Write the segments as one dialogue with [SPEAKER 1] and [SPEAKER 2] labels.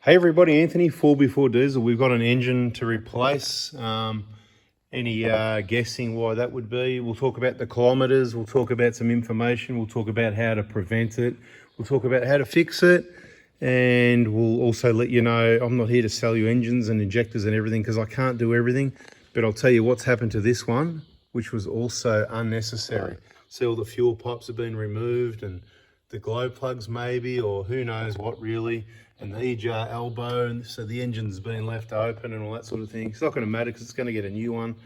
[SPEAKER 1] Hey everybody, Anthony, 4x4 Diesel. We've got an engine to replace. Any guessing why that would be? We'll talk about the kilometres, we'll talk about some information, we'll talk about how to prevent it, we'll talk about how to fix it, and we'll also let you know I'm not here to sell you engines and injectors and everything because I can't do everything, but I'll tell you what's happened to this one, which was also unnecessary. See, all the fuel pipes have been removed and the glow plugs maybe, or who knows what really, and the E-jar elbow, and so the engine's been left open and all that sort of thing. It's not going to matter because it's going to get a new one,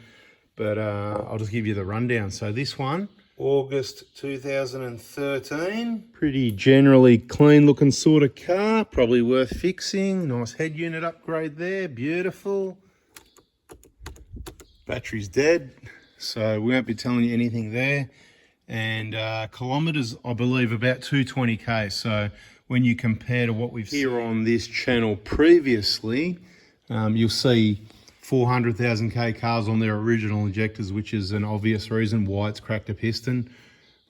[SPEAKER 1] but I'll just give you the rundown. So this one, August 2013, pretty generally clean looking sort of car, probably worth fixing. Nice head unit upgrade there, beautiful. Battery's dead, so we won't be telling you anything there. And kilometers, I believe, about 220k. So when you compare to what we've here on this channel previously, you'll see 400,000k cars on their original injectors, which is an obvious reason why it's cracked a piston.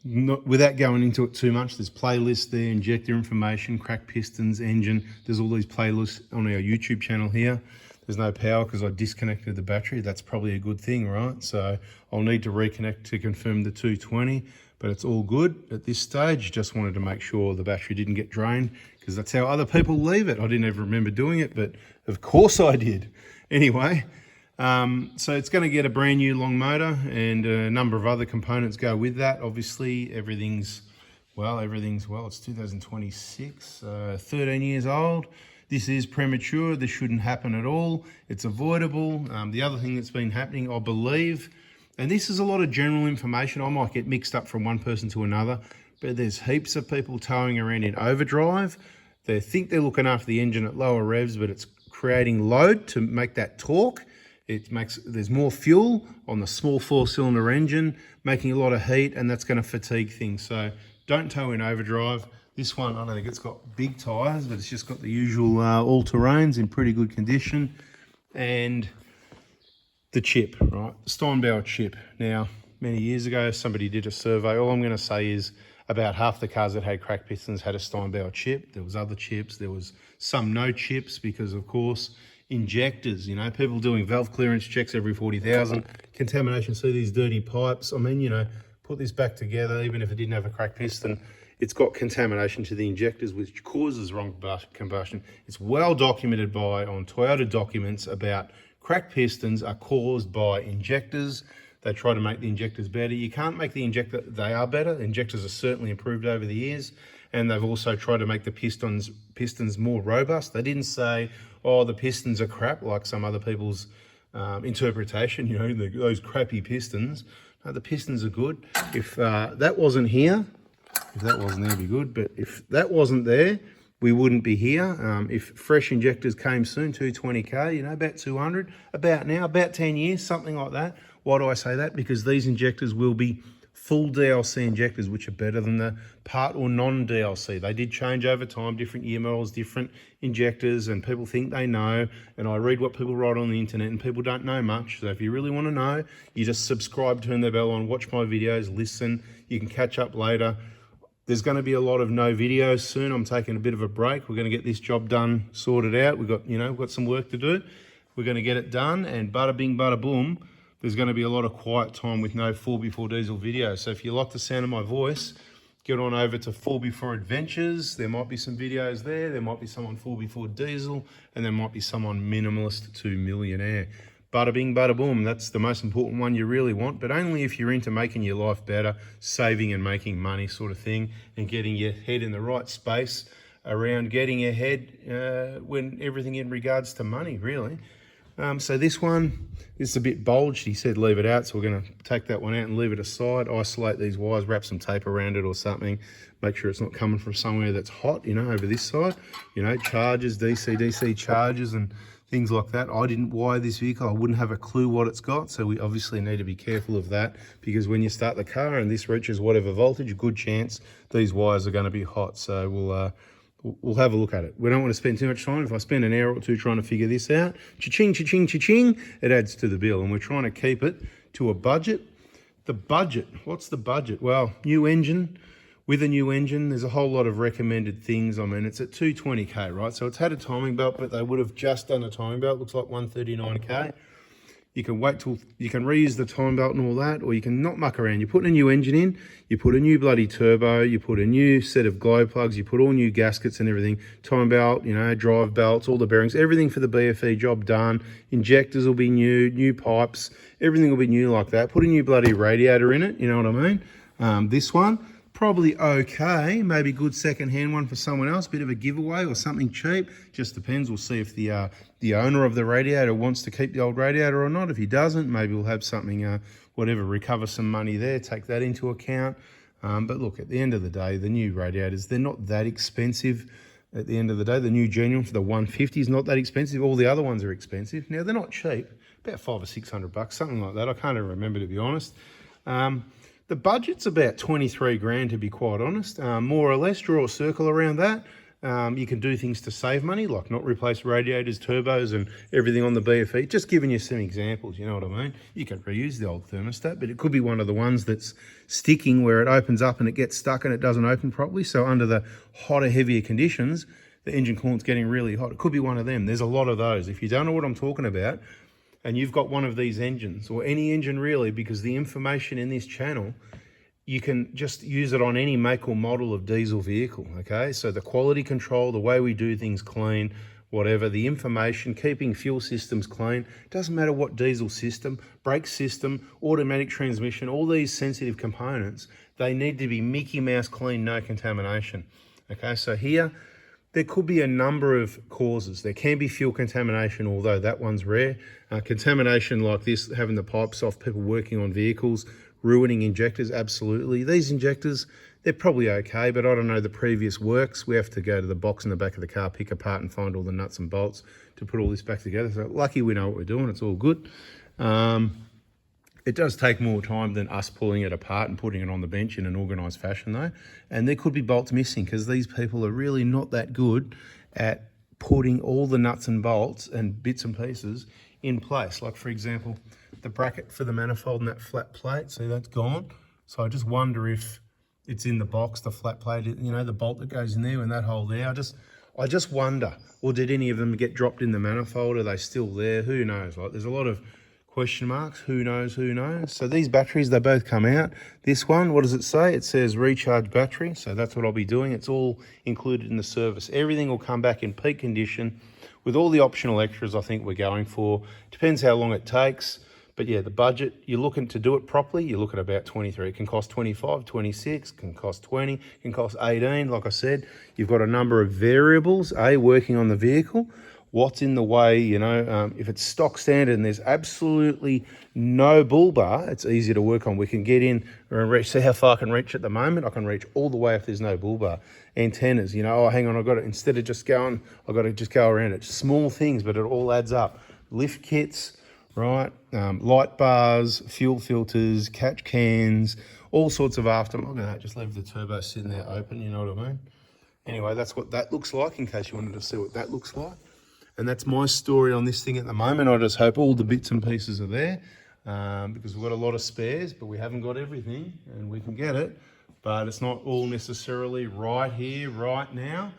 [SPEAKER 1] Without going into it too much, there's playlists there, injector information, cracked pistons, engine. There's all these playlists on our YouTube channel here. There's no power because I disconnected the battery. That's probably a good thing, right? So I'll need to reconnect to confirm the 220, but it's all good at this stage. Just wanted to make sure the battery didn't get drained because that's how other people leave it. I didn't ever remember doing it, but of course I did. Anyway, so it's going to get a brand new long motor and a number of other components go with that. Obviously, everything's, it's 2026, 13 years old. This is premature. This shouldn't happen at all. It's avoidable. The other thing that's been happening, I believe, and this is a lot of general information. I might get mixed up from one person to another, but there's heaps of people towing around in overdrive. They think they're looking after the engine at lower revs, but it's creating load to make that torque. There's more fuel on the small 4-cylinder engine, making a lot of heat, and that's going to fatigue things. So don't tow in overdrive. This one, I don't think it's got big tyres, but it's just got the usual all-terrains in pretty good condition. And the chip, right? The Steinbauer chip. Now, many years ago, somebody did a survey. All I'm going to say is about half the cars that had cracked pistons had a Steinbauer chip. There was other chips. There was some no chips because, of course, injectors, you know, people doing valve clearance checks every 40,000. Contamination, see these dirty pipes. I mean, you know, put this back together, even if it didn't have a cracked piston, it's got contamination to the injectors, which causes wrong combustion. It's well documented on Toyota documents about cracked pistons are caused by injectors. They try to make the injectors better. You can't make the injector, they are better. Injectors are certainly improved over the years. And they've also tried to make the pistons more robust. They didn't say, oh, the pistons are crap, like some other people's interpretation, you know, those crappy pistons. No, the pistons are good. If that wasn't here, if that wasn't there, it'd be good. But if that wasn't there, we wouldn't be here. If fresh injectors came soon, 220k, you know, about 200, about now, about 10 years, something like that. Why do I say that? Because these injectors will be full DLC injectors, which are better than the part or non-DLC. They did change over time, different year models, different injectors, and people think they know. And I read what people write on the internet, and people don't know much. So if you really want to know, you just subscribe, turn the bell on, watch my videos, listen. You can catch up later. There's going to be a lot of no videos soon. I'm taking a bit of a break. We're going to get this job done, sorted out. We've got some work to do. We're going to get it done, and bada bing, bada boom. There's going to be a lot of quiet time with no 4x4 Diesel videos. So if you like the sound of my voice, get on over to 4x4 Adventures. There might be some videos there. There might be some on 4x4 Diesel, and there might be some on Minimalist to Millionaire. Bada bing, bada boom. That's the most important one you really want, but only if you're into making your life better, saving and making money sort of thing, and getting your head in the right space around getting ahead when everything in regards to money, really. So this one is a bit bulged. He said leave it out, so we're going to take that one out and leave it aside, isolate these wires, wrap some tape around it or something, make sure it's not coming from somewhere that's hot, you know, over this side. You know, chargers, DC chargers and things like that. I didn't wire this vehicle. I wouldn't have a clue what it's got, so we obviously need to be careful of that, because when you start the car and this reaches whatever voltage, a good chance these wires are going to be hot. So we'll have a look at it. We don't want to spend too much time. If I spend an hour or two trying to figure this out, cha-ching, cha-ching, cha-ching, it adds to the bill, and we're trying to keep it to a budget. The budget, what's the budget? Well, new engine, with a new engine, there's a whole lot of recommended things. I mean, it's at 220k, right? So it's had a timing belt, but they would have just done a timing belt. Looks like 139k. You can wait till you can reuse the time belt and all that, or you can not muck around. You put a new engine in, you put a new bloody turbo, you put a new set of glow plugs, you put all new gaskets and everything, time belt, you know, drive belts, all the bearings, everything for the BFE job done. Injectors will be new pipes, everything will be new like that. Put a new bloody radiator in it, you know what I mean? This one, probably okay, maybe good second-hand one for someone else, bit of a giveaway or something cheap, just depends. We'll see if the owner of the radiator wants to keep the old radiator or not. If he doesn't, maybe we'll have something, whatever, recover some money there, take that into account. But look, at the end of the day, the new radiators, they're not that expensive. At the end of the day, the new genuine for the 150 is not that expensive. All the other ones are expensive. Now, they're not cheap, about $500 or $600, something like that. I can't even remember, to be honest. The budget's about 23 grand, to be quite honest. More or less, draw a circle around that. You can do things to save money, like not replace radiators, turbos, and everything on the BFE. Just giving you some examples, you know what I mean? You can reuse the old thermostat, but it could be one of the ones that's sticking where it opens up and it gets stuck and it doesn't open properly. So under the hotter, heavier conditions, the engine coolant's getting really hot. It could be one of them. There's a lot of those. If you don't know what I'm talking about, and you've got one of these engines, or any engine really, because the information in this channel, you can just use it on any make or model of diesel vehicle, okay? So the quality control, the way we do things clean, whatever, the information, keeping fuel systems clean, doesn't matter what diesel system, brake system, automatic transmission, all these sensitive components, they need to be Mickey Mouse clean, no contamination, okay? So here, there could be a number of causes. There can be fuel contamination, although that one's rare. Contamination like this, having the pipes off, people working on vehicles, ruining injectors, absolutely. These injectors, they're probably okay, but I don't know the previous works. We have to go to the box in the back of the car, pick apart and find all the nuts and bolts to put all this back together. So lucky we know what we're doing, it's all good. It does take more time than us pulling it apart and putting it on the bench in an organised fashion though. And there could be bolts missing because these people are really not that good at putting all the nuts and bolts and bits and pieces in place. Like for example, the bracket for the manifold and that flat plate, see that's gone. So I just wonder if it's in the box, the flat plate, you know, the bolt that goes in there and that hole there. I just wonder, or did any of them get dropped in the manifold? Are they still there? Who knows? Like there's a lot of question marks, who knows, who knows. So these batteries, they both come out. This one, what does it say? It says recharge battery. So that's what I'll be doing. It's all included in the service. Everything will come back in peak condition with all the optional extras I think we're going for. Depends how long it takes. But yeah, the budget, you're looking to do it properly, you look at about 23. It can cost 25, 26, can cost 20, can cost 18. Like I said, you've got a number of variables, working on the vehicle. What's in the way, you know, if it's stock standard and there's absolutely no bull bar, it's easy to work on. We can get in and reach, see how far I can reach at the moment. I can reach all the way if there's no bull bar. Antennas, you know, oh, hang on, I've got to, instead of just going, I've got to just go around it. Small things, but it all adds up. Lift kits, right? Light bars, fuel filters, catch cans, all sorts of aftermarket. Look at that, just leave the turbo sitting there open, you know what I mean? Anyway, that's what that looks like in case you wanted to see what that looks like. And that's my story on this thing at the moment. I just hope all the bits and pieces are there because we've got a lot of spares, but we haven't got everything and we can get it. But it's not all necessarily right here, right now.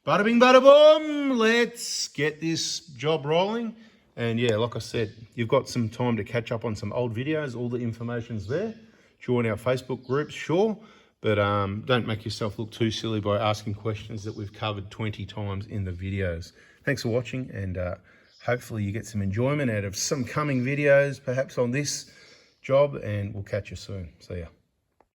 [SPEAKER 1] Bada bing, bada boom. Let's get this job rolling. And yeah, like I said, you've got some time to catch up on some old videos. All the information's there. Join our Facebook groups, sure. But don't make yourself look too silly by asking questions that we've covered 20 times in the videos. Thanks for watching, and hopefully you get some enjoyment out of some coming videos, perhaps on this job, and we'll catch you soon. See ya.